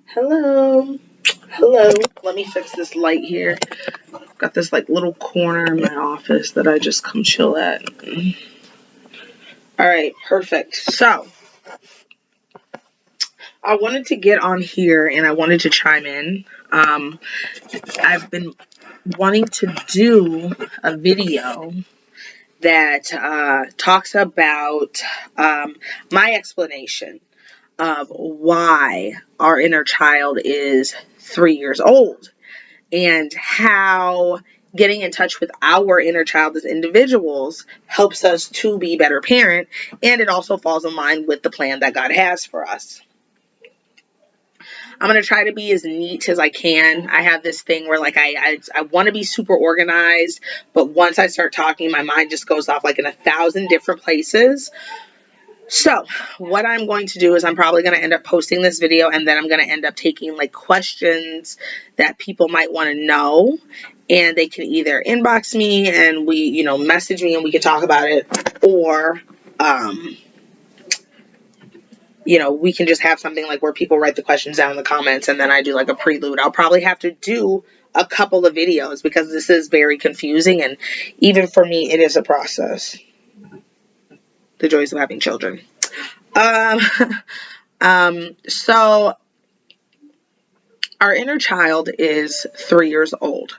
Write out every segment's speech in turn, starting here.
Hello. Hello. Let me fix this light here. Got this like little corner in my office that I just come chill at. All right, perfect. So, I wanted to get on here and I wanted to chime in. I've been wanting to do a video that talks about my explanation of why our inner child is 3 years old and how getting in touch with our inner child as individuals helps us to be better parent, and it also falls in line with the plan that God has for us. I'm going to try to be as neat as I can. I have this thing where like I want to be super organized, but once I start talking, my mind just goes off like in 1,000 different places. So what I'm going to do is I'm probably going to end up posting this video, and then I'm going to end up taking like questions that people might want to know, and they can either inbox me and we, message me and we can talk about it, or, we can just have something like where people write the questions down in the comments and then I do like a prelude. I'll probably have to do a couple of videos because this is very confusing, and even for me, it is a process. The joys of having children. Um, so our inner child is 3 years old.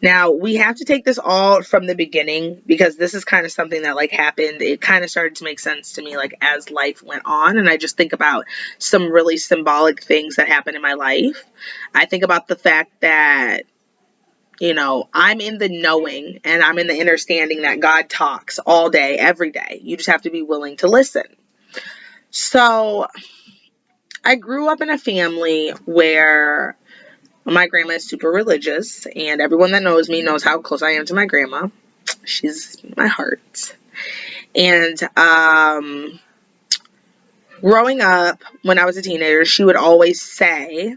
Now, we have to take this all from the beginning because this is kind of something that like happened. It kind of started to make sense to me like as life went on, and I just think about some really symbolic things that happened in my life. I think about the fact that I'm in the knowing and I'm in the understanding that God talks all day, every day. You just have to be willing to listen. So I grew up in a family where my grandma is super religious, and everyone that knows me knows how close I am to my grandma. She's my heart. And growing up, when I was a teenager, she would always say,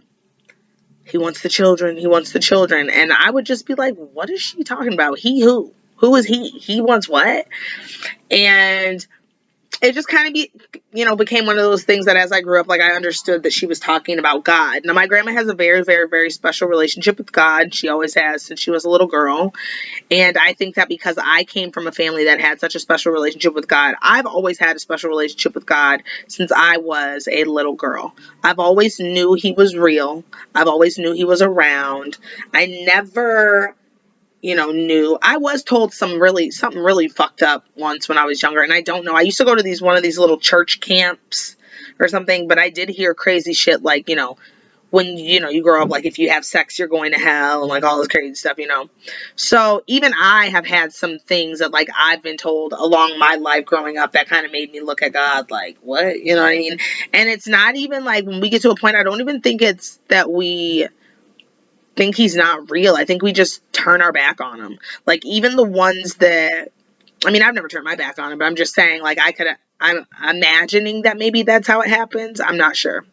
he wants the children, he wants the children. And I would just be like, what is she talking about? He who? Who is he? He wants what? And it just kind of became one of those things that as I grew up, like I understood that she was talking about God. Now, my grandma has a very, very, very special relationship with God. She always has since she was a little girl. And I think that because I came from a family that had such a special relationship with God, I've always had a special relationship with God since I was a little girl. I've always knew he was real. I've always knew he was around. I never knew. I was told something really fucked up once when I was younger, and I don't know. I used to go to one of these little church camps or something, but I did hear crazy shit like, when, you grow up, like if you have sex, you're going to hell and like all this crazy stuff, So even I have had some things that like I've been told along my life growing up that kind of made me look at God like, what? You know what I mean? And it's not even like when we get to a point, I don't even think it's that we think he's not real. I think we just turn our back on him. Like even the ones that, I mean, I've never turned my back on him, but I'm just saying like I'm imagining that maybe that's how it happens. I'm not sure.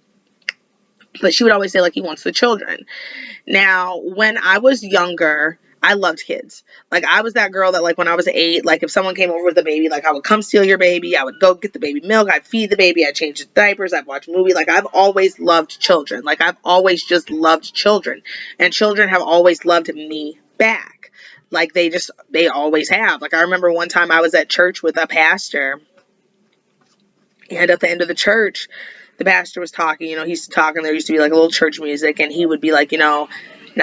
But she would always say like he wants the children. Now, when I was younger, I loved kids. Like I was that girl that like when I was 8, like if someone came over with a baby, like I would come steal your baby. I would go get the baby milk. I'd feed the baby. I'd change the diapers. I'd watch a movie. Like I've always loved children. Like I've always just loved children. And children have always loved me back. Like they always have. Like I remember one time I was at church with a pastor, and at the end of the church, the pastor was talking, he used to talk, and there used to be like a little church music, and he would be like, now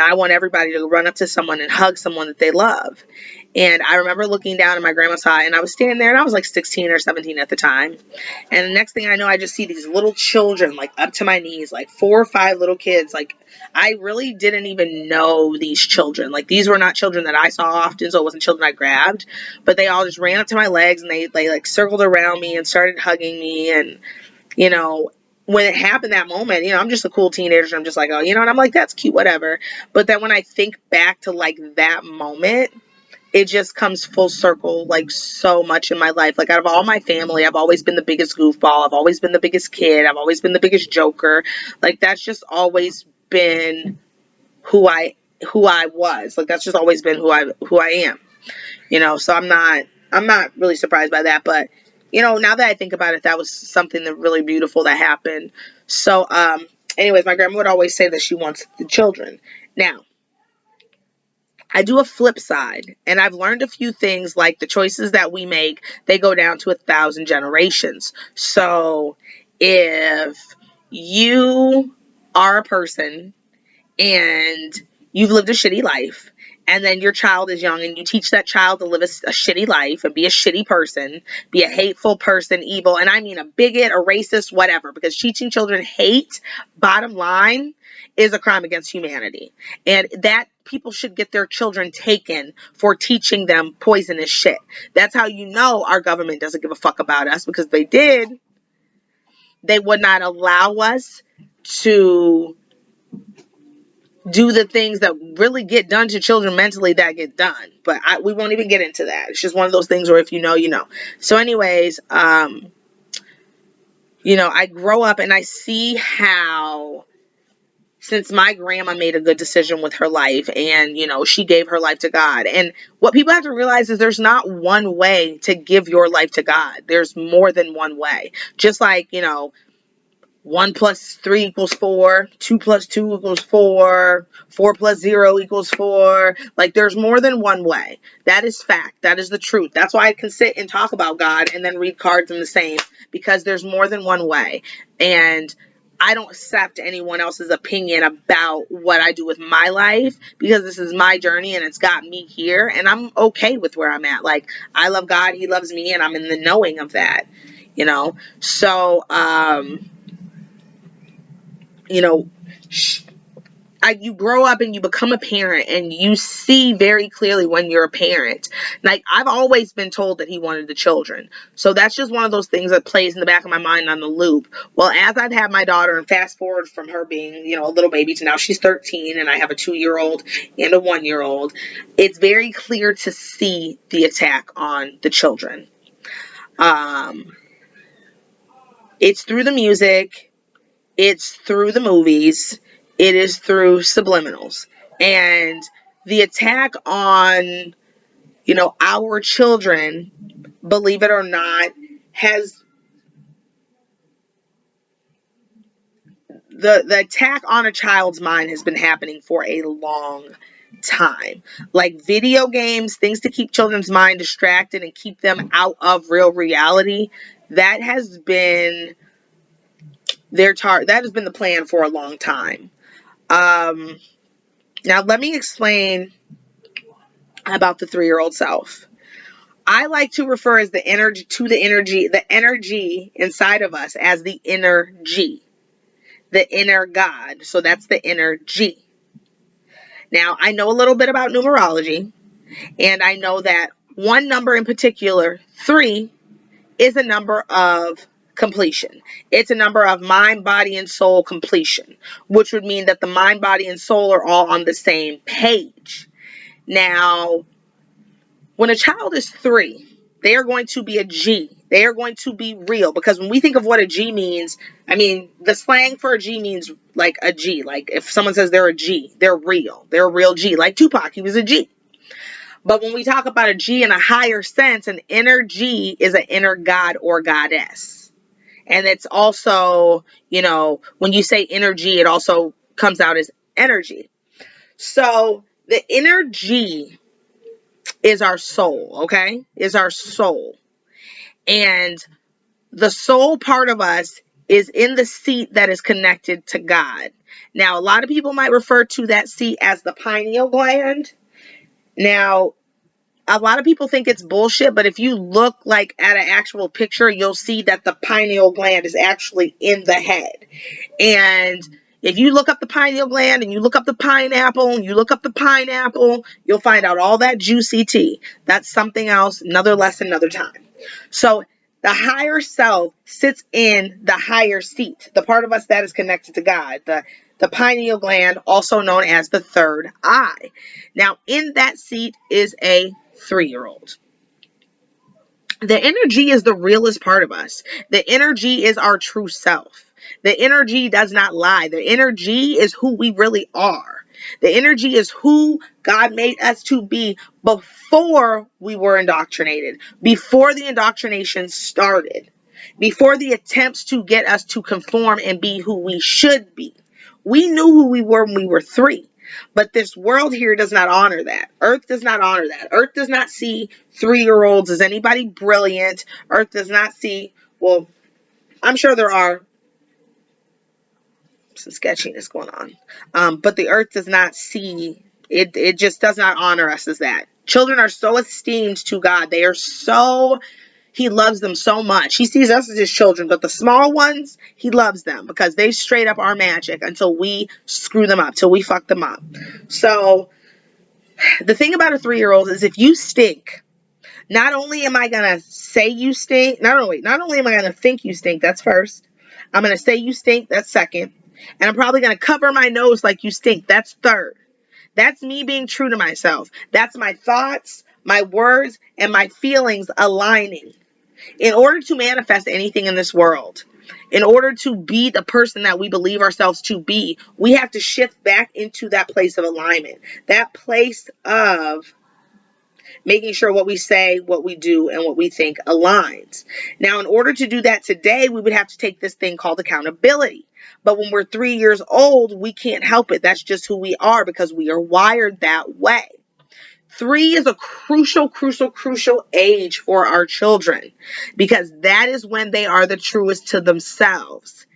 I want everybody to run up to someone and hug someone that they love. And I remember looking down at my grandma's side, and I was standing there, and I was like 16 or 17 at the time. And the next thing I know, I just see these little children, like up to my knees, like 4 or 5 little kids. Like I really didn't even know these children. Like these were not children that I saw often, so it wasn't children I grabbed. But they all just ran up to my legs, and they like circled around me and started hugging me. And, when it happened that moment, I'm just a cool teenager. So I'm just like, oh, and I'm like, that's cute, whatever. But then when I think back to like that moment, it just comes full circle like so much in my life. Like out of all my family, I've always been the biggest goofball. I've always been the biggest kid. I've always been the biggest joker. Like that's just always been who I was. Like that's just always been who I am. So I'm not really surprised by that, but now that I think about it, that was something that really beautiful that happened. So Anyways, my grandma would always say that she wants the children. Now, I do a flip side, and I've learned a few things, like the choices that we make, they go down to 1,000 generations. So if you are a person and you've lived a shitty life, and then your child is young and you teach that child to live a shitty life and be a shitty person, be a hateful person, evil, and I mean a bigot, a racist, whatever, because teaching children hate, bottom line, is a crime against humanity. And that people should get their children taken for teaching them poisonous shit. That's how you know our government doesn't give a fuck about us, because if they did, they would not allow us to do the things that really get done to children mentally that get done. But we won't even get into that. It's just one of those things where if you know, you know. So anyways, you know, I grow up and I see how, since my grandma made a good decision with her life and, you know, she gave her life to God. And what people have to realize is there's not one way to give your life to God. There's more than one way. Just like, you know, 1 plus 3 equals 4, 2 plus 2 equals 4, 4 plus 0 equals 4. Like, there's more than one way. That is fact. That is the truth. That's why I can sit and talk about God and then read cards in the same, because there's more than one way. And I don't accept anyone else's opinion about what I do with my life, because this is my journey and it's got me here, and I'm okay with where I'm at. Like, I love God, He loves me, and I'm in the knowing of that, you know? So, you know, you grow up and you become a parent and you see very clearly when you're a parent. Like, I've always been told that He wanted the children. So that's just one of those things that plays in the back of my mind on the loop. Well, as I've had my daughter, and fast forward from her being, you know, a little baby to now she's 13 and I have a 2-year-old and a 1-year-old, it's very clear to see the attack on the children. It's through the music. It's through the movies. It is through subliminals. And the attack on, you know, our children, believe it or not, has the attack on a child's mind has been happening for a long time. Like video games, things to keep children's mind distracted and keep them out of real reality, that has been that has been the plan for a long time. Now let me explain about the 3-year-old self. I like to refer as the energy inside of us as the inner G, the inner God. So that's the inner G. Now, I know a little bit about numerology, and I know that one number in particular, 3, is a number of completion. It's a number of mind, body, and soul completion, which would mean that the mind, body, and soul are all on the same page. Now, when a child is 3, they are going to be a G. They are going to be real, because when we think of what a G means, I mean, the slang for a G means like a G. Like if someone says they're a G, they're real. They're a real G. Like Tupac, he was a G. But when we talk about a G in a higher sense, an inner G is an inner God or goddess. And it's also, you know, when you say inner G, it also comes out as energy. So the inner G is our soul, okay? Is our soul. And the soul part of us is in the seat that is connected to God. Now, a lot of people might refer to that seat as the pineal gland. Now, a lot of people think it's bullshit, but if you look like at an actual picture, you'll see that the pineal gland is actually in the head. And if you look up the pineal gland and you look up the pineapple and you look up the pineapple, you'll find out all that juicy tea. That's something else, another lesson, another time. So the higher self sits in the higher seat, the part of us that is connected to God, the pineal gland, also known as the third eye. Now, in that seat is a 3-year-old. The energy is the realest part of us. The energy is our true self. The energy does not lie. The energy is who we really are. The energy is who God made us to be before we were indoctrinated, before the indoctrination started, before the attempts to get us to conform and be who we should be. We knew who we were when we were 3. But this world here does not honor that. Earth does not honor that. Earth does not see 3-year-olds as anybody brilliant. Earth does not see, well, I'm sure there are some sketchiness going on. But the earth does not see, it just does not honor us as that. Children are so esteemed to God. They are so, he loves them so much. He sees us as his children, but the small ones, he loves them because they straight up are magic until we screw them up, till we fuck them up. So the thing about a 3-year-old is if you stink, not only am I going to say you stink, not only am I going to think you stink, that's first. I'm going to say you stink, that's second. And I'm probably going to cover my nose like you stink, that's third. That's me being true to myself. That's my thoughts, my words, and my feelings aligning. In order to manifest anything in this world, in order to be the person that we believe ourselves to be, we have to shift back into that place of alignment, that place of making sure what we say, what we do, and what we think aligns. Now, in order to do that today, we would have to take this thing called accountability. But when we're 3 years old, we can't help it. That's just who we are because we are wired that way. 3 is a crucial age for our children because that is when they are the truest to themselves.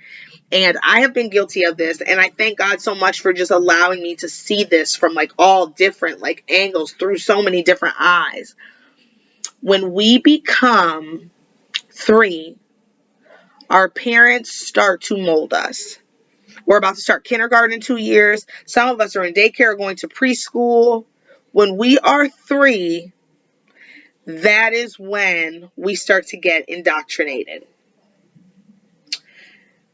And I have been guilty of this, and I thank God so much for just allowing me to see this from like all different like angles through so many different eyes. When we become 3, our parents start to mold us. We're about to start kindergarten in 2 years. Some of us are in daycare, going to preschool. When we are 3, that is when we start to get indoctrinated.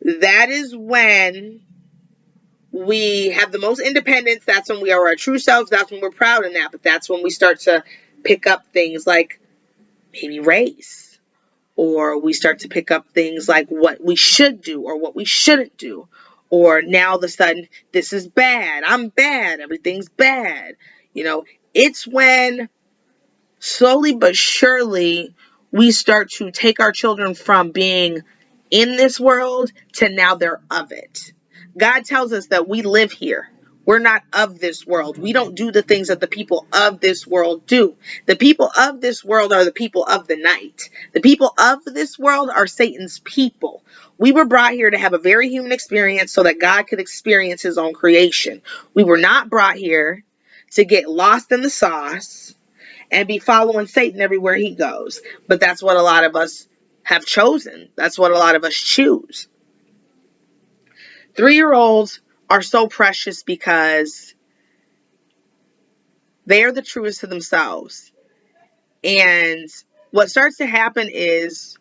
That is when we have the most independence. That's when we are our true selves. That's when we're proud in that. But that's when we start to pick up things like maybe race, or we start to pick up things like what we should do or what we shouldn't do. Or now all of a sudden, this is bad. I'm bad. Everything's bad. It's when slowly but surely we start to take our children from being in this world to now they're of it. God tells us that we live here. We're not of this world. We don't do the things that the people of this world do. The people of this world are the people of the night. The people of this world are Satan's people. We were brought here to have a very human experience so that God could experience his own creation. We were not brought here to get lost in the sauce and be following Satan everywhere he goes. But that's what a lot of us have chosen. That's what a lot of us choose. 3-year-olds are so precious because they are the truest to themselves. And what starts to happen is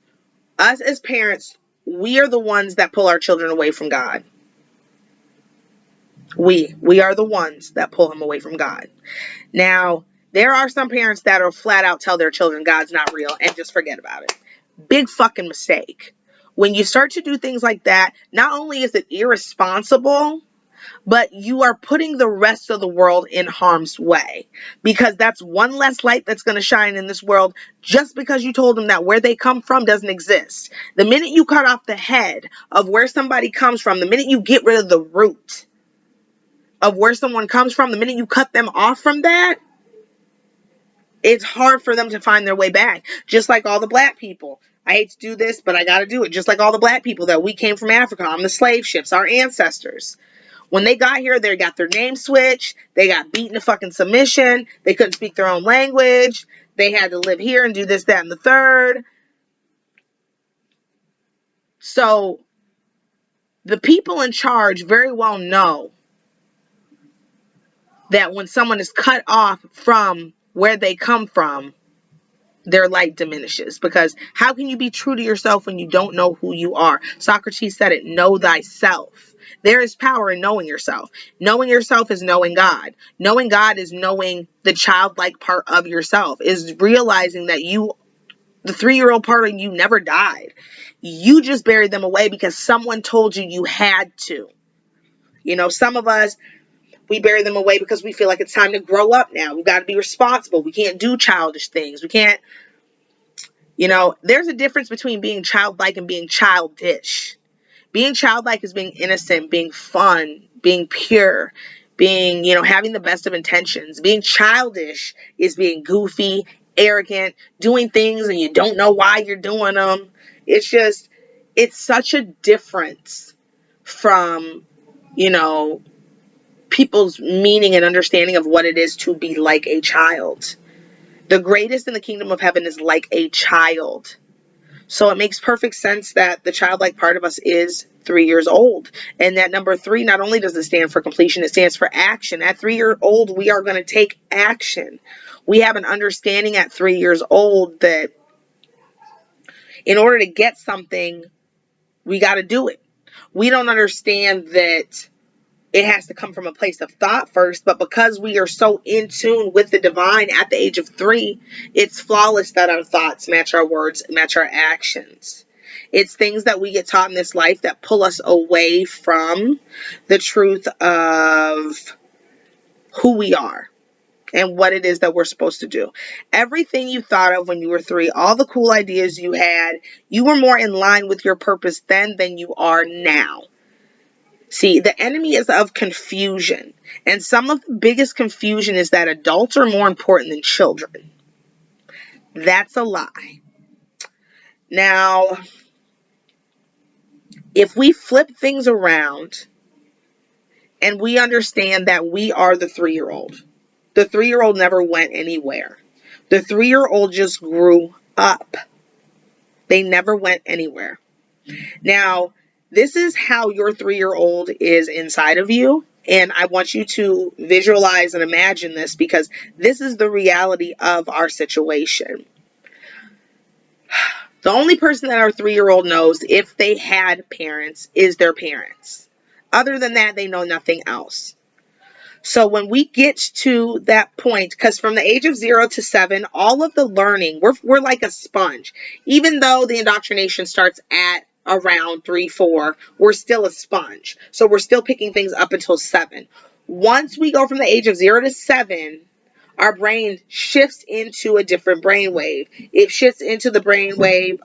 us as parents, we are the ones that pull our children away from God. We are the ones that pull him away from God. Now, there are some parents that are flat out tell their children God's not real and just forget about it. Big fucking mistake. When you start to do things like that, not only is it irresponsible, but you are putting the rest of the world in harm's way, because that's one less light that's going to shine in this world just because you told them that where they come from doesn't exist. The minute you cut off the head of where somebody comes from, the minute you get rid of the root of where someone comes from, the minute you cut them off from that, it's hard for them to find their way back. Just like all the black people. I hate to do this, but I got to do it. Just like all the black people that we came from Africa on the slave ships, our ancestors. When they got here, they got their name switched. They got beaten to fucking submission. They couldn't speak their own language. They had to live here and do this, that, and the third. So the people in charge very well know that when someone is cut off from where they come from, their light diminishes. Because how can you be true to yourself when you don't know who you are? Socrates said it, know thyself. There is power in knowing yourself. Knowing yourself is knowing God. Knowing God is knowing the childlike part of yourself, is realizing that the 3-year-old part of you never died. You just buried them away because someone told you you had to. Some of us, we bury them away because we feel like it's time to grow up now. We've got to be responsible. We can't do childish things. We can't, there's a difference between being childlike and being childish. Being childlike is being innocent, being fun, being pure, being, having the best of intentions. Being childish is being goofy, arrogant, doing things and you don't know why you're doing them. It's such a difference from, people's meaning and understanding of what it is to be like a child. The greatest in the kingdom of heaven is like a child. So it makes perfect sense that the childlike part of us is 3 years old. And that number 3, not only does it stand for completion, it stands for action. At 3 years old, we are going to take action. We have an understanding at 3 years old that in order to get something, we got to do it. We don't understand that it has to come from a place of thought first, but because we are so in tune with the divine at the age of 3, it's flawless that our thoughts match our words, match our actions. It's things that we get taught in this life that pull us away from the truth of who we are and what it is that we're supposed to do. Everything you thought of when you were 3, all the cool ideas you had, you were more in line with your purpose then than you are now. See, the enemy is of confusion. And some of the biggest confusion is that adults are more important than children. That's a lie. Now, if we flip things around and we understand that we are the 3-year-old, the 3-year-old never went anywhere. The 3-year-old just grew up. They never went anywhere. Now, this is how your 3-year-old is inside of you. And I want you to visualize and imagine this because this is the reality of our situation. The only person that our 3-year-old knows if they had parents is their parents. Other than that, they know nothing else. So when we get to that point, because from the age of 0 to 7, all of the learning, we're like a sponge. Even though the indoctrination starts at around 3, 4, we're still a sponge. So we're still picking things up until 7. Once we go from the age of 0 to 7, our brain shifts into a different brainwave. It shifts into the brainwave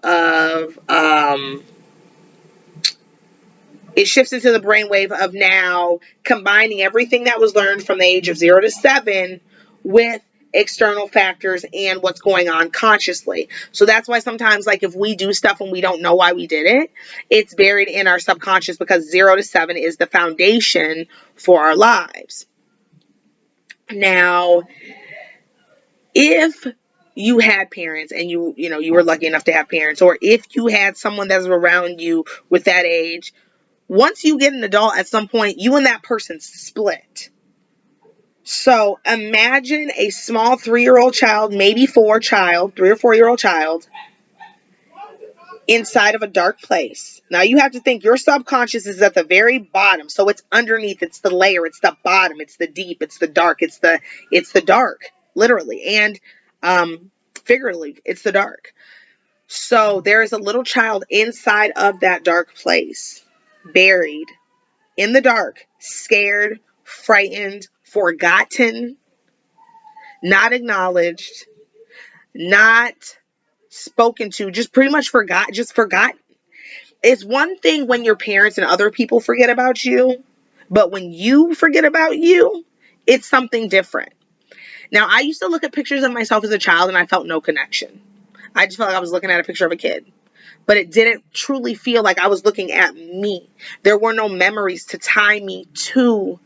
of now combining everything that was learned from the age of 0 to 7 with external factors and what's going on consciously. So that's why sometimes, like, if we do stuff and we don't know why we did it, it's buried in our subconscious because 0 to 7 is the foundation for our lives. Now, if you had parents and you were lucky enough to have parents, or if you had someone that's around you with that age, once you get an adult, at some point, you and that person split. So imagine a small 3-year-old child, maybe 3 or 4-year-old child, inside of a dark place. Now you have to think your subconscious is at the very bottom. So it's underneath, it's the layer, it's the bottom, it's the deep, it's the dark, it's the dark, literally. And figuratively, it's the dark. So there is a little child inside of that dark place, buried in the dark, scared, frightened, forgotten, not acknowledged, not spoken to, just pretty much forgotten. It's one thing when your parents and other people forget about you, but when you forget about you, it's something different. Now, I used to look at pictures of myself as a child and I felt no connection. I just felt like I was looking at a picture of a kid. But it didn't truly feel like I was looking at me. There were no memories to tie me to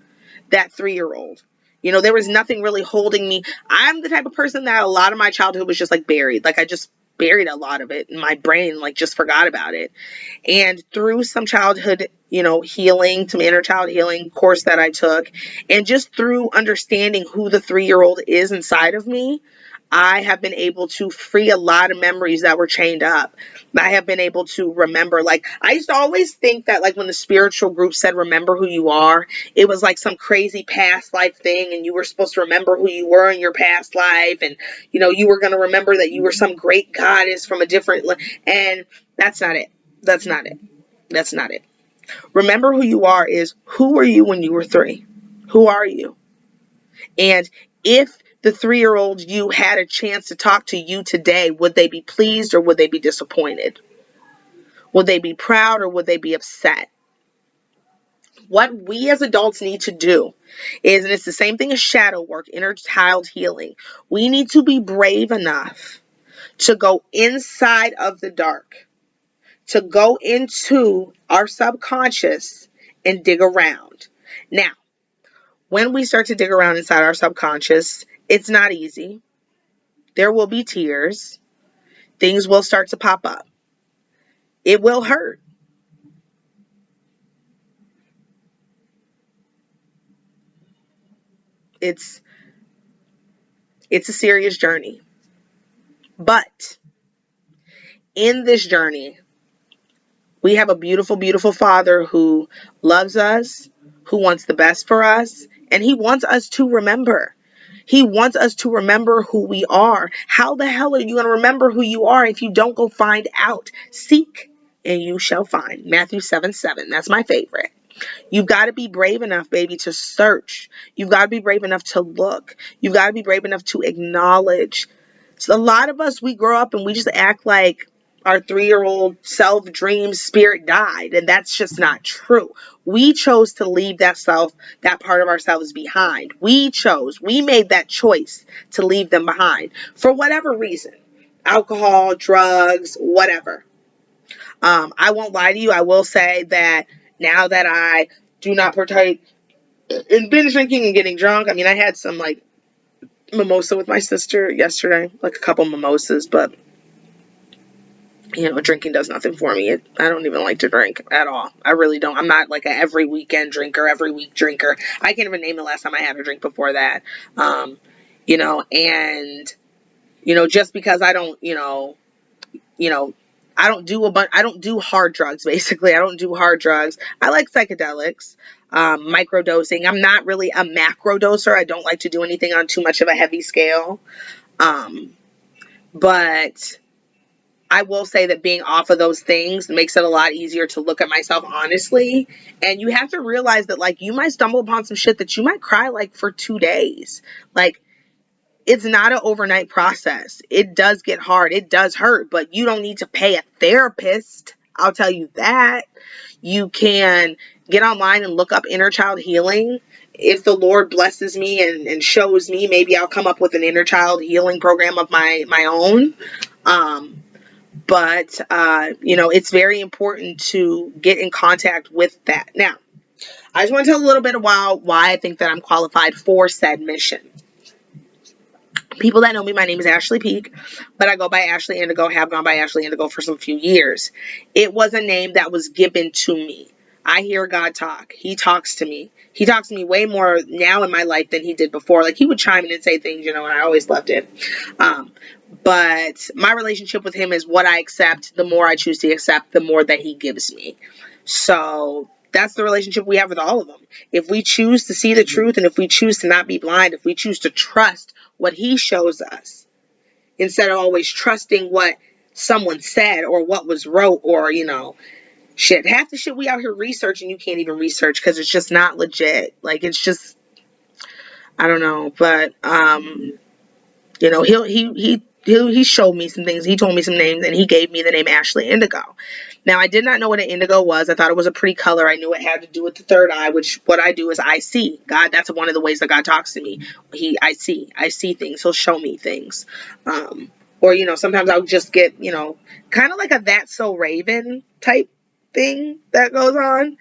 that 3-year-old. There was nothing really holding me. I'm the type of person that a lot of my childhood was just like buried. Like I just buried a lot of it in my brain, like just forgot about it. And through some childhood, healing, some inner child healing course that I took, and just through understanding who the 3-year-old is inside of me, I have been able to free a lot of memories that were chained up. I have been able to remember, like, I used to always think that, like, when the spiritual group said, remember who you are, it was like some crazy past life thing, and you were supposed to remember who you were in your past life, and, you were going to remember that you were some great goddess from a different, and that's not it. That's not it. That's not it. Remember who you are is, who were you when you were 3? Who are you? And if the 3-year-old you had a chance to talk to you today, would they be pleased or would they be disappointed? Would they be proud or would they be upset? What we as adults need to do is, and it's the same thing as shadow work, inner child healing, we need to be brave enough to go inside of the dark, to go into our subconscious and dig around. Now, when we start to dig around inside our subconscious, it's not easy. There will be tears. Things will start to pop up. It will hurt. It's a serious journey. But in this journey, we have a beautiful, beautiful Father who loves us, who wants the best for us, and He wants us to remember. He wants us to remember who we are. How the hell are you going to remember who you are if you don't go find out? Seek and you shall find. Matthew 7:7. That's my favorite. You've got to be brave enough, baby, to search. You've got to be brave enough to look. You've got to be brave enough to acknowledge. So a lot of us, we grow up and we just act like our 3-year-old self dream spirit died, and that's just not true. We chose to leave that part of ourselves behind. We made that choice to leave them behind for whatever reason. Alcohol, drugs, whatever. I won't lie to you. I will say that now that I do not partake in binge drinking and getting drunk, I mean, I had some like mimosa with my sister yesterday, like a couple mimosas, but drinking does nothing for me. I don't even like to drink at all. I really don't. I'm not like a every weekend drinker, every week drinker. I can't even name the last time I had a drink before that. And just because I don't, I don't do I don't do hard drugs, basically. I don't do hard drugs. I like psychedelics, microdosing. I'm not really a macro doser. I don't like to do anything on too much of a heavy scale. But I will say that being off of those things makes it a lot easier to look at myself honestly. And you have to realize that, like, you might stumble upon some shit that you might cry, like, for 2 days. Like, it's not an overnight process. It does get hard. It does hurt, but you don't need to pay a therapist. I'll tell you that. You can get online and look up inner child healing. If the Lord blesses me and shows me, maybe I'll come up with an inner child healing program of my own. But it's very important to get in contact with that. Now, I just want to tell a little bit about why I think that I'm qualified for said mission. People that know me, my name is Ashley Peak, but I go by Ashley Indigo, have gone by Ashley Indigo for some few years. It was a name that was given to me. I hear God talk. He talks to me. He talks to me way more now in my life than he did before. Like, he would chime in and say things, and I always loved it. But my relationship with him is what I accept. The more I choose to accept, the more that he gives me. So that's the relationship we have with all of them. If we choose to see the truth, and if we choose to not be blind, if we choose to trust what he shows us, instead of always trusting what someone said or what was wrote, or, shit. Half the shit we out here researching, you can't even research because it's just not legit. Like, it's just, I don't know. But, he showed me some things. He told me some names, and he gave me the name Ashley Indigo. Now, I did not know what an indigo was. I thought it was a pretty color. I knew it had to do with the third eye, which what I do is I see. God, that's one of the ways that God talks to me. I see things. He'll show me things. Or, sometimes I'll just get, kind of like a That's So Raven type thing that goes on.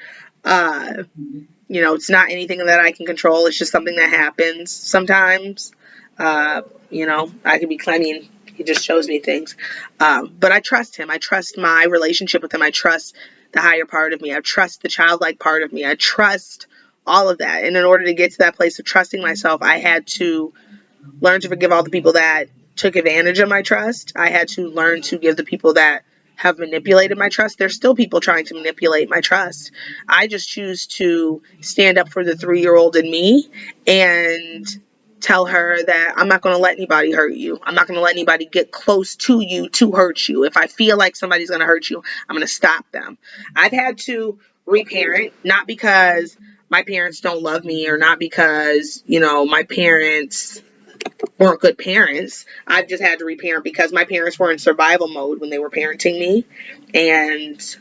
It's not anything that I can control. It's just something that happens sometimes. I can be claiming he just shows me things. But I trust him. I trust my relationship with him. I trust the higher part of me. I trust the childlike part of me. I trust all of that. And in order to get to that place of trusting myself, I had to learn to forgive all the people that took advantage of my trust. I had to learn to give the people that have manipulated my trust. There's still people trying to manipulate my trust. I just choose to stand up for the 3-year-old in me and tell her that I'm not going to let anybody hurt you. I'm not going to let anybody get close to you to hurt you. If I feel like somebody's going to hurt you, I'm going to stop them. I've had to reparent, not because my parents don't love me, or not because, my parents weren't good parents. I've just had to reparent because my parents were in survival mode when they were parenting me. And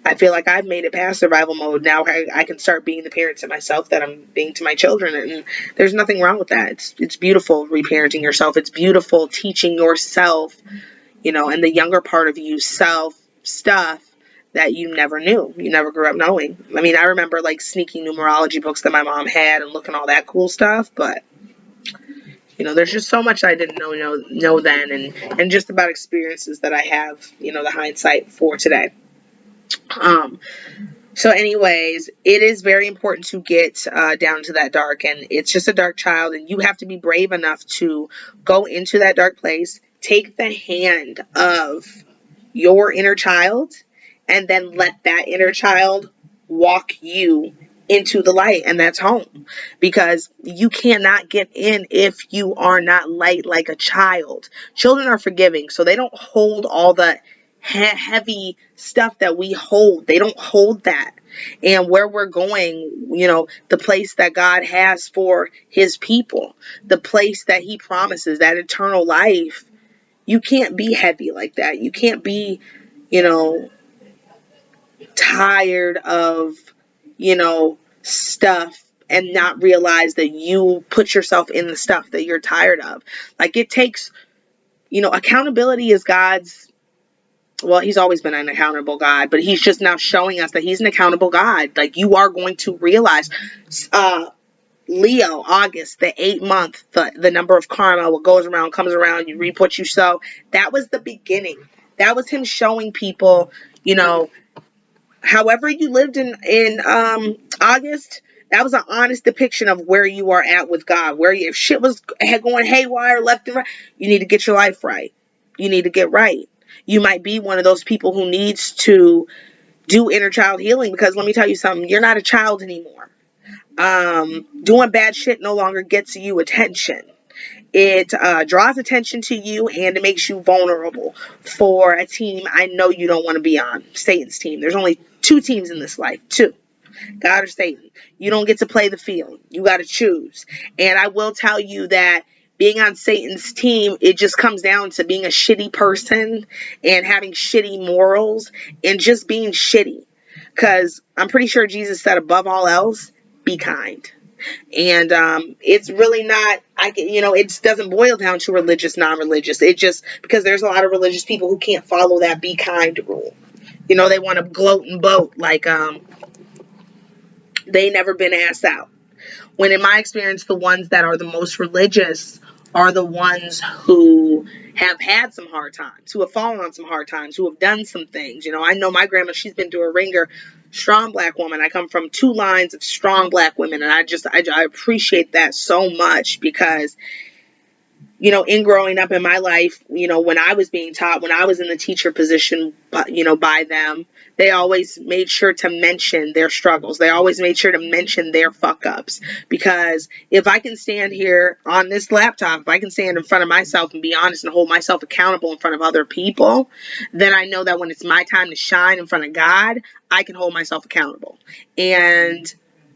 I feel like I've made it past survival mode. Now I can start being the parent to myself that I'm being to my children. And there's nothing wrong with that. It's beautiful reparenting yourself. It's beautiful teaching yourself, and the younger part of you self stuff that you never knew. You never grew up knowing. I mean, I remember like sneaking numerology books that my mom had and looking all that cool stuff, but there's just so much I didn't know then, and just about experiences that I have, the hindsight for today. So anyways, it is very important to get down to that dark, and it's just a dark child, and you have to be brave enough to go into that dark place, take the hand of your inner child, and then let that inner child walk you into the light, and that's home. Because you cannot get in if you are not light like a child. Children are forgiving, so they don't hold all the heavy stuff that we hold. They don't hold that. And where we're going, the place that God has for his people, the place that he promises, that eternal life, you can't be heavy like that. You can't be, tired of, stuff and not realize that you put yourself in the stuff that you're tired of. Like, it takes, accountability is God's. Well, he's always been an accountable God, but he's just now showing us that he's an accountable God. Like, you are going to realize, Leo, August, the 8th month, the number of karma, what goes around comes around, you reap what you sow. That was the beginning. That was him showing people, however you lived in August, that was an honest depiction of where you are at with God. Where if shit was going haywire left and right, you need to get your life right. You need to get right. You might be one of those people who needs to do inner child healing, because let me tell you something, you're not a child anymore. Doing bad shit no longer gets you attention. It draws attention to you, and it makes you vulnerable for a team I know you don't want to be on, Satan's team. There's only 2 teams in this life, 2. God or Satan. You don't get to play the field. You got to choose. And I will tell you that being on Satan's team, it just comes down to being a shitty person and having shitty morals and just being shitty. Because I'm pretty sure Jesus said, above all else, be kind. And it's really not, it doesn't boil down to religious, non-religious. It just, because there's a lot of religious people who can't follow that be kind rule. They want to gloat and boat like they never been asked out. When in my experience, the ones that are the most religious are the ones who have had some hard times, who have fallen on some hard times, who have done some things. I know my grandma, she's been through a ringer, strong black woman. I come from 2 lines of strong black women, and I appreciate that so much, because in growing up in my life, when I was being taught, when I was in the teacher position, by them, they always made sure to mention their struggles. They always made sure to mention their fuck ups. Because if I can stand here on this laptop, if I can stand in front of myself and be honest and hold myself accountable in front of other people, then I know that when it's my time to shine in front of God, I can hold myself accountable. And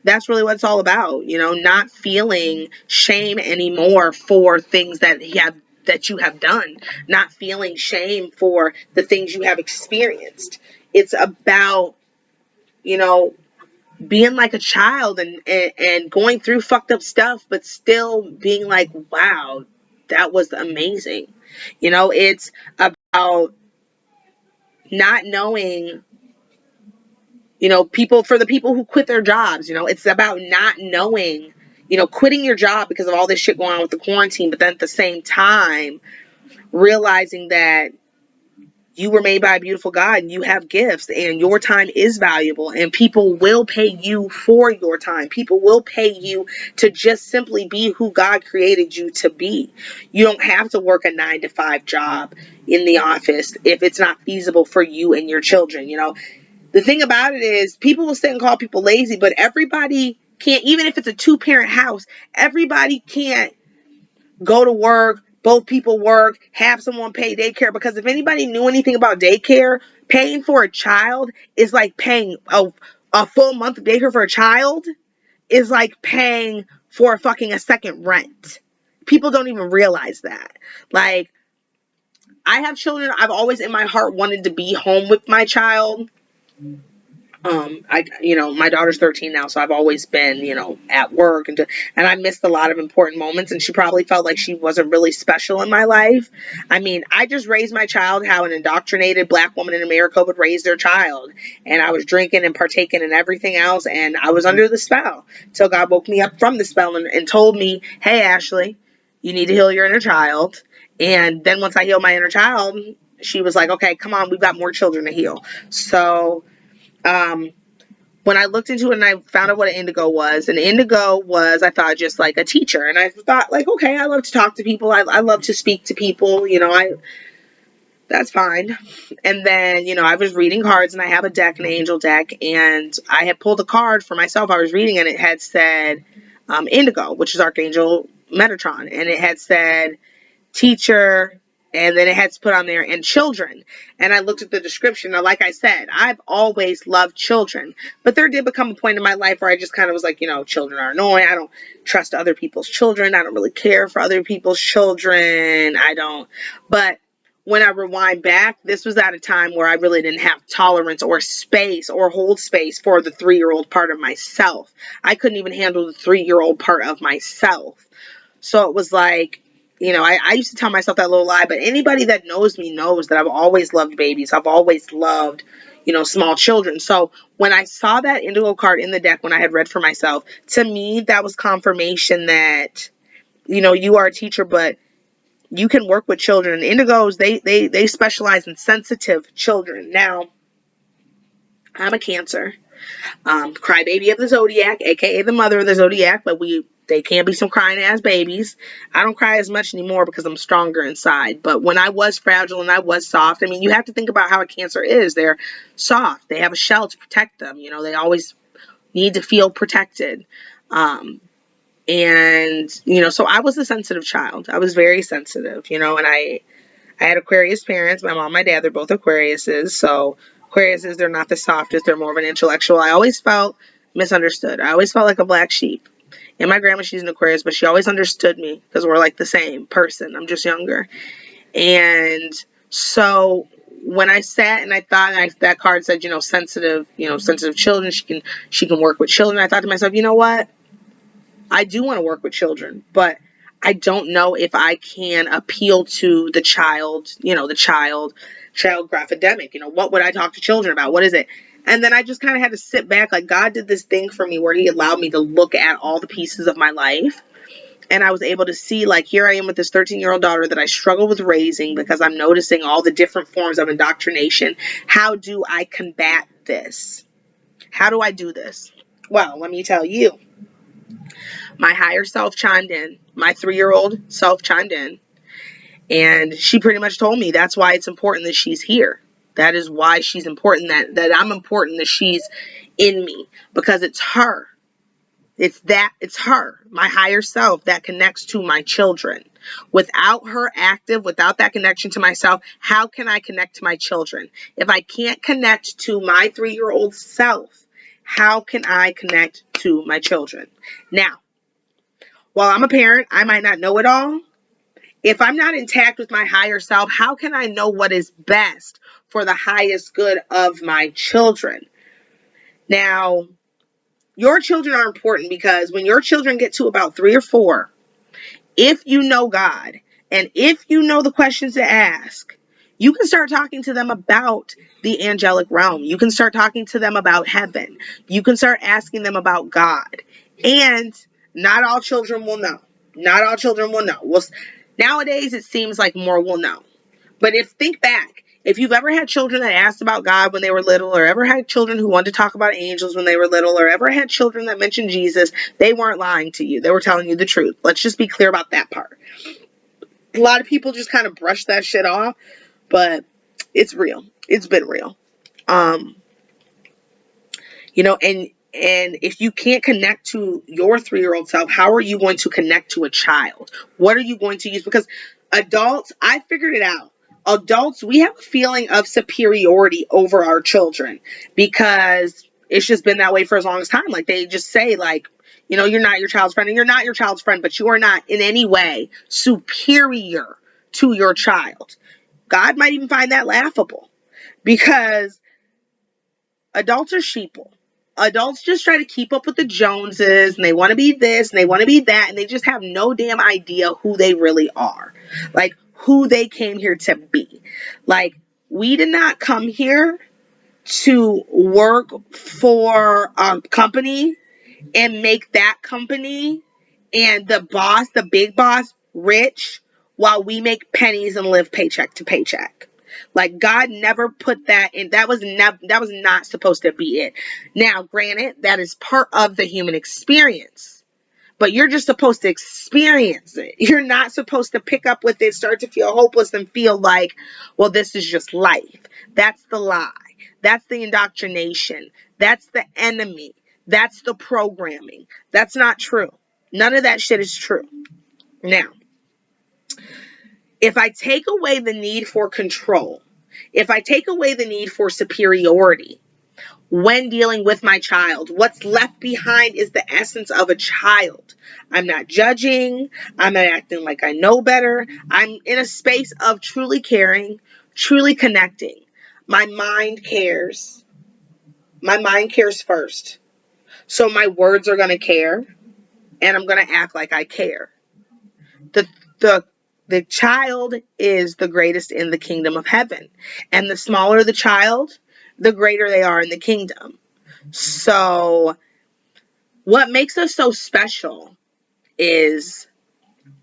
that's really what it's all about, not feeling shame anymore for things that you have done, not feeling shame for the things you have experienced. It's about, being like a child and going through fucked up stuff, but still being like, wow, that was amazing. It's about not knowing, for the people who quit their jobs, it's about not knowing, quitting your job because of all this shit going on with the quarantine, but then at the same time, realizing that you were made by a beautiful God and you have gifts and your time is valuable, and people will pay you for your time. People will pay you to just simply be who God created you to be. You don't have to work a 9-to-5 job in the office if it's not feasible for you and your children. The thing about it is, people will sit and call people lazy, but everybody can't, even if it's a 2-parent house, everybody can't go to work, both people work, have someone pay daycare. Because if anybody knew anything about daycare, paying for a child is like paying a full month of daycare for a child is like paying for a second rent. People don't even realize that. Like, I have children. I've always in my heart wanted to be home with my child. My daughter's 13 now, so I've always been, at work, and I missed a lot of important moments, and she probably felt like she wasn't really special in my life. I mean, I just raised my child how an indoctrinated black woman in America would raise their child, and I was drinking and partaking in everything else, and I was under the spell till God woke me up from the spell and told me, hey, Ashley, you need to heal your inner child. And then once I healed my inner child, she was like, okay, come on, we've got more children to heal. So, when I looked into it and I found out what an indigo was, I thought, just like a teacher. And I thought, like, okay, I love to talk to people. I love to speak to people. That's fine. And then, I was reading cards, and I have a deck, an angel deck, and I had pulled a card for myself. I was reading, and it had said indigo, which is Archangel Metatron. And it had said teacher, and then it had put on there, and children. And I looked at the description. Now, like I said, I've always loved children, but there did become a point in my life where I just kind of was like, children are annoying. I don't trust other people's children. I don't really care for other people's children. But when I rewind back, this was at a time where I really didn't have tolerance or space or hold space for the 3-year-old part of myself. I couldn't even handle the 3-year-old part of myself. So it was like, I used to tell myself that little lie, but anybody that knows me knows that I've always loved babies. I've always loved, small children. So when I saw that indigo card in the deck, when I had read for myself, to me, that was confirmation that, you are a teacher, but you can work with children. Indigos, they specialize in sensitive children. Now, I'm a Cancer. Crybaby of the Zodiac, aka the mother of the Zodiac, but they can be some crying ass babies. I don't cry as much anymore because I'm stronger inside. But when I was fragile and I was soft, I mean, you have to think about how a Cancer is. They're soft. They have a shell to protect them. They always need to feel protected. So I was a sensitive child. I was very sensitive, and I had Aquarius parents. My mom, my dad, they're both Aquariuses. So Aquariuses, they're not the softest. They're more of an intellectual. I always felt misunderstood. I always felt like a black sheep. And my grandma, she's an Aquarius, but she always understood me because we're like the same person. I'm just younger. And so when I sat and I thought, that card said, sensitive children. She can work with children. I thought to myself, you know what? I do want to work with children, but I don't know if I can appeal to the child, the child graphedemic. What would I talk to children about? What is it? And then I just kind of had to sit back. Like, God did this thing for me where he allowed me to look at all the pieces of my life. And I was able to see, like, here I am with this 13-year-old daughter that I struggle with raising because I'm noticing all the different forms of indoctrination. How do I combat this? How do I do this? Well, let me tell you. My higher self chimed in. My 3-year-old self chimed in. And she pretty much told me that's why it's important that she's here. That is why she's important, that I'm important, that she's in me. Because it's her. It's her, my higher self, that connects to my children. Without her active, without that connection to myself, how can I connect to my children? If I can't connect to my 3-year-old self, how can I connect to my children? Now, while I'm a parent, I might not know it all. If I'm not intact with my higher self, how can I know what is best for the highest good of my children? Now, your children are important because when your children get to about 3 or 4, if you know God and if you know the questions to ask, you can start talking to them about the angelic realm. You can start talking to them about heaven. You can start asking them about God. And not all children will know. Not all children will know. Well, nowadays, it seems like more will know. But think back. If you've ever had children that asked about God when they were little, or ever had children who wanted to talk about angels when they were little, or ever had children that mentioned Jesus, they weren't lying to you. They were telling you the truth. Let's just be clear about that part. A lot of people just kind of brush that shit off, but it's real. It's been real. And if you can't connect to your 3-year-old self, how are you going to connect to a child? What are you going to use? Because adults, I figured it out. Adults, we have a feeling of superiority over our children because it's just been that way for as long as time. Like, they just say, like, you're not your child's friend, and you're not your child's friend, but you are not in any way superior to your child. God might even find that laughable because Adults are sheeple. Adults just try to keep up with the Joneses, and they want to be this and they want to be that, and they just have no damn idea who they really are. Like, who they came here to be. Like, we did not come here to work for a company and make that company and the boss, the big boss, rich while we make pennies and live paycheck to paycheck. Like, God never put that in. That was not supposed to be it. Now, granted, that is part of the human experience, but you're just supposed to experience it. You're not supposed to pick up with it, start to feel hopeless, and feel like, well, this is just life. That's the lie. That's the indoctrination. That's the enemy. That's the programming. That's not true. None of that shit is true. Now, if I take away the need for control, if I take away the need for superiority when dealing with my child, what's left behind is the essence of a child. I'm not judging. I'm not acting like I know better. I'm in a space of truly caring, truly connecting. My mind cares. My mind cares first. So my words are going to care, and I'm going to act like I care. The the the child is the greatest in the kingdom of heaven, and the smaller the child, the greater they are in the kingdom. So what makes us so special is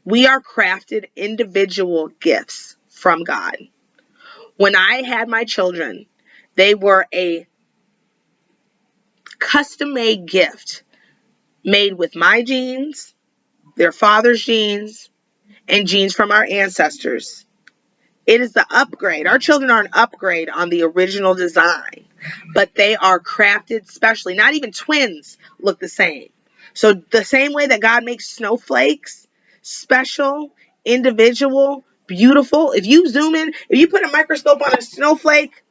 we are crafted individual gifts from God. When I had my children, they were a custom-made gift made with my genes, their father's genes, and genes from our ancestors. It is the upgrade. Our children are an upgrade on the original design, but they are crafted specially. Not even twins look the same. So the same way that God makes snowflakes, special, individual, beautiful. If you zoom in, if you put a microscope on a snowflake,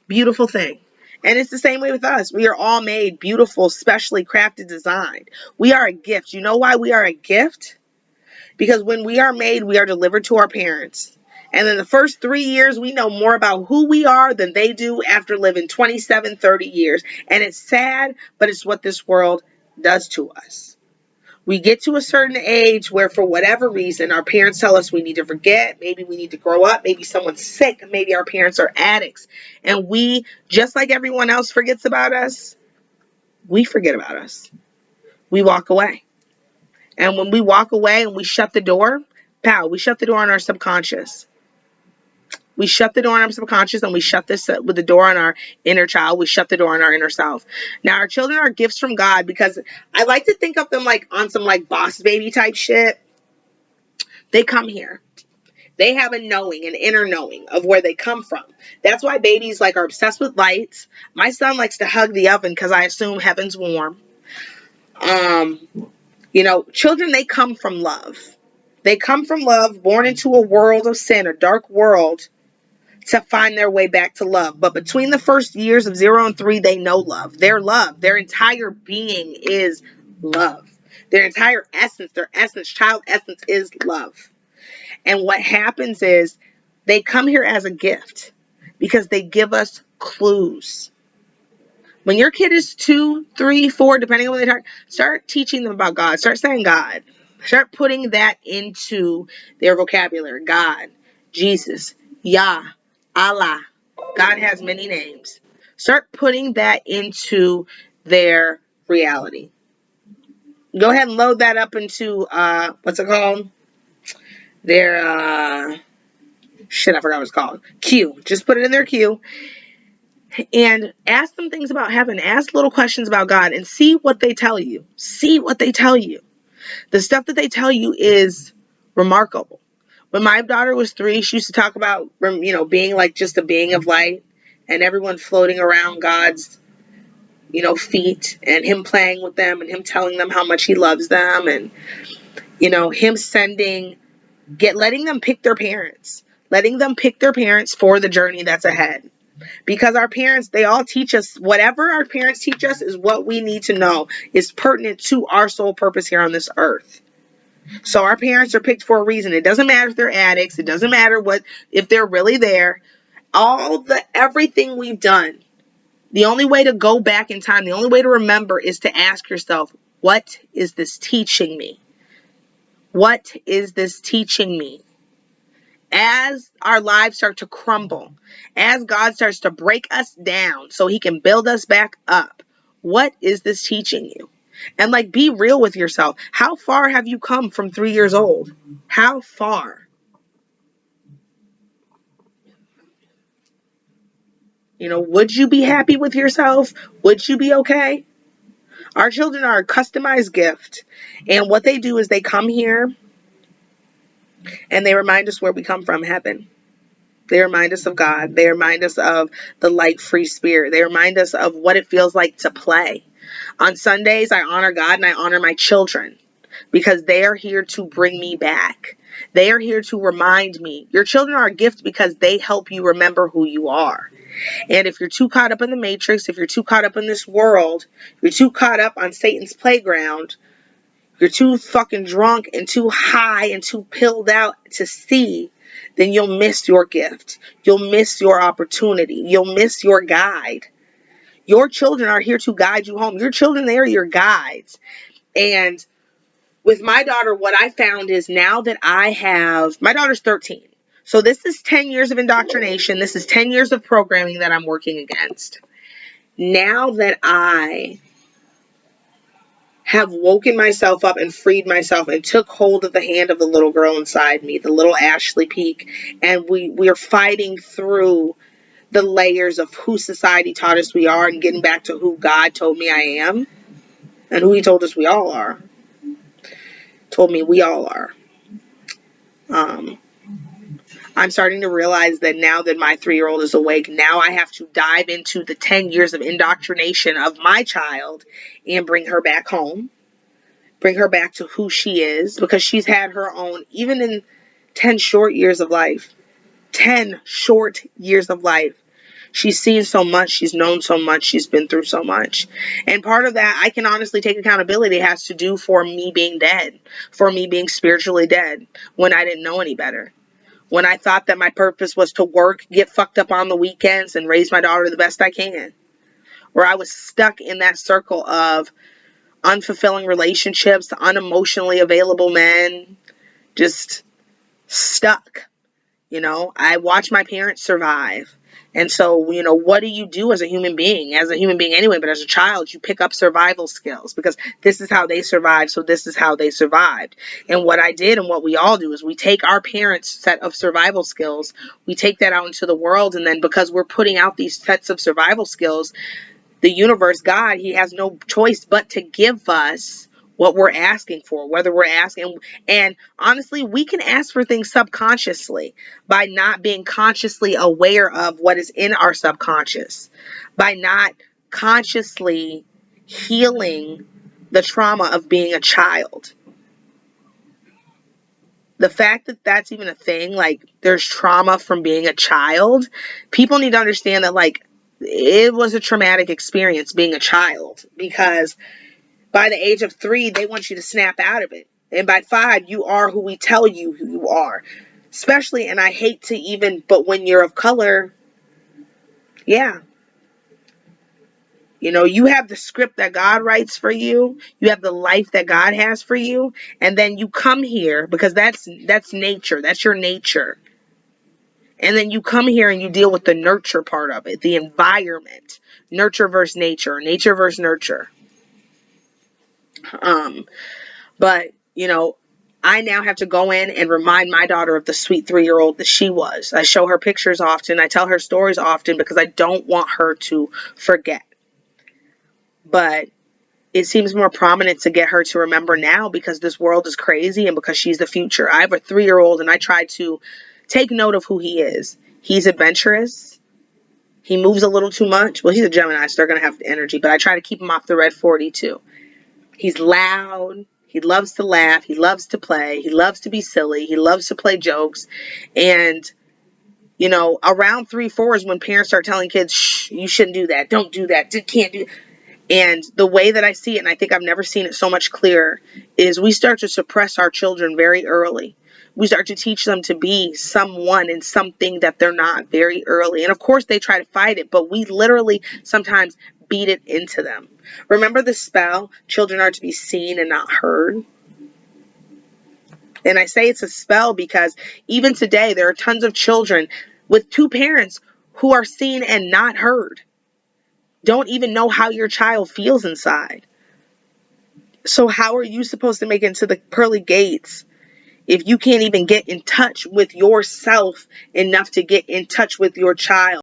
beautiful thing. And it's the same way with us. We are all made beautiful, specially crafted, designed. We are a gift. You know why we are a gift? Because when we are made, we are delivered to our parents. And in the first 3 years, we know more about who we are than they do after living 27, 30 years. And it's sad, but it's what this world does to us. We get to a certain age where, for whatever reason, our parents tell us we need to forget. Maybe we need to grow up. Maybe someone's sick. Maybe our parents are addicts. And we, just like everyone else forgets about us, we forget about us. We walk away. And when we walk away and we shut the door, we shut the door on our subconscious. We shut the door on our subconscious, and we shut this with the door on our inner child. We shut the door on our inner self. Now, our children are gifts from God, because I like to think of them like on some like boss baby type shit. They come here. They have a knowing, an inner knowing of where they come from. That's why babies like are obsessed with lights. My son likes to hug the oven because I assume heaven's warm. Children, they come from love. They come from love, born into a world of sin, a dark world, to find their way back to love. But between the first years of 0 and 3, they know love. They're love. Their entire being is love. Their entire essence, child essence is love. And what happens is they come here as a gift because they give us clues. When your kid is 2, 3, 4, depending on what they start teaching them about God. Start saying God. Start putting that into their vocabulary. God, Jesus, Yah, Allah. God has many names. Start putting that into their reality. Go ahead and load that up into, what's it called? Their, I forgot what it's called. Queue. Just put it in their queue. And ask them things about heaven. Ask little questions about God and see what they tell you. See what they tell you. The stuff that they tell you is remarkable. When my daughter was 3, she used to talk about, being like just a being of light and everyone floating around God's, feet, and him playing with them and him telling them how much he loves them, and, him letting them pick their parents, for the journey that's ahead. Because our parents, they all teach us, whatever our parents teach us is what we need to know is pertinent to our sole purpose here on this earth. So our parents are picked for a reason. It doesn't matter if they're addicts. It doesn't matter if they're really there. Everything we've done The only way to go back in time, the only way to remember is to ask yourself, what is this teaching me? What is this teaching me? As our lives start to crumble, as God starts to break us down so he can build us back up, what is this teaching you? And like, be real with yourself. How far have you come from 3 years old? How far? You know, would you be happy with yourself? Would you be okay? Our children are a customized gift. And what they do is they come here and they remind us where we come from, heaven. They remind us of God. They remind us of the light, free spirit. They remind us of what it feels like to play. On Sundays, I honor God and I honor my children because they are here to bring me back. They are here to remind me. Your children are a gift because they help you remember who you are. And if you're too caught up in the matrix, if you're too caught up in this world, if you're too caught up on Satan's playground, you're too fucking drunk and too high and too pilled out to see, then you'll miss your gift. You'll miss your opportunity. You'll miss your guide. Your children are here to guide you home. Your children, they are your guides. And with my daughter, what I found is now that my daughter's 13. So this is 10 years of indoctrination. This is 10 years of programming that I'm working against. Now that I have woken myself up and freed myself and took hold of the hand of the little girl inside me, the little Ashley Peak, and we are fighting through the layers of who society taught us we are and getting back to who God told me I am and who he told us we all are. Told me we all are. I'm starting to realize that now that my 3-year-old is awake, now I have to dive into the 10 years of indoctrination of my child and bring her back home. Bring her back to who she is, because she's had her own, even in 10 short years of life. 10 short years of life. She's seen so much, she's known so much, she's been through so much. And part of that, I can honestly take accountability, has to do for me being dead, for me being spiritually dead when I didn't know any better. When I thought that my purpose was to work, get fucked up on the weekends, and raise my daughter the best I can. Where I was stuck in that circle of unfulfilling relationships, unemotionally available men, just stuck. You know, I watched my parents survive. And so, you know, what do you do as a human being? As a human being anyway, but as a child, you pick up survival skills because this is how they survived, so this is how they survived. And what I did and what we all do is we take our parents' set of survival skills, we take that out into the world, and then because we're putting out these sets of survival skills, the universe, God, he has no choice but to give us what we're asking for, whether we're asking. And honestly, we can ask for things subconsciously by not being consciously aware of what is in our subconscious, by not consciously healing the trauma of being a child. The fact that that's even a thing, like there's trauma from being a child, people need to understand that, like, it was a traumatic experience being a child, because by the age of 3, they want you to snap out of it. And by 5, you are who we tell you who you are. Especially, and I hate to even, but when you're of color, yeah. You know, you have the script that God writes for you. You have the life that God has for you. And then you come here because that's nature. That's your nature. And then you come here and you deal with the nurture part of it, the environment. Nurture versus nature. Nature versus nurture. But, you know, I now have to go in and remind my daughter of the sweet 3-year-old that she was. I show her pictures often. I tell her stories often because I don't want her to forget. But it seems more prominent to get her to remember now because this world is crazy and because she's the future. I have a 3-year-old and I try to take note of who he is. He's adventurous. He moves a little too much. Well, he's a Gemini, so they're going to have the energy, but I try to keep him off the red 42. He's loud. He loves to laugh. He loves to play. He loves to be silly. He loves to play jokes. And, you know, around 3, 4 is when parents start telling kids, shh, you shouldn't do that. Don't do that. You can't do that. And the way that I see it, and I think I've never seen it so much clearer, is we start to suppress our children very early. we start to teach them to be someone and something that they're not very early. And of course they try to fight it, but we literally sometimes beat it into them. Remember the spell, children are to be seen and not heard? And I say it's a spell because even today there are tons of children with two parents who are seen and not heard. Don't even know how your child feels inside. So how are you supposed to make it into the pearly gates if you can't even get in touch with yourself enough to get in touch with your child?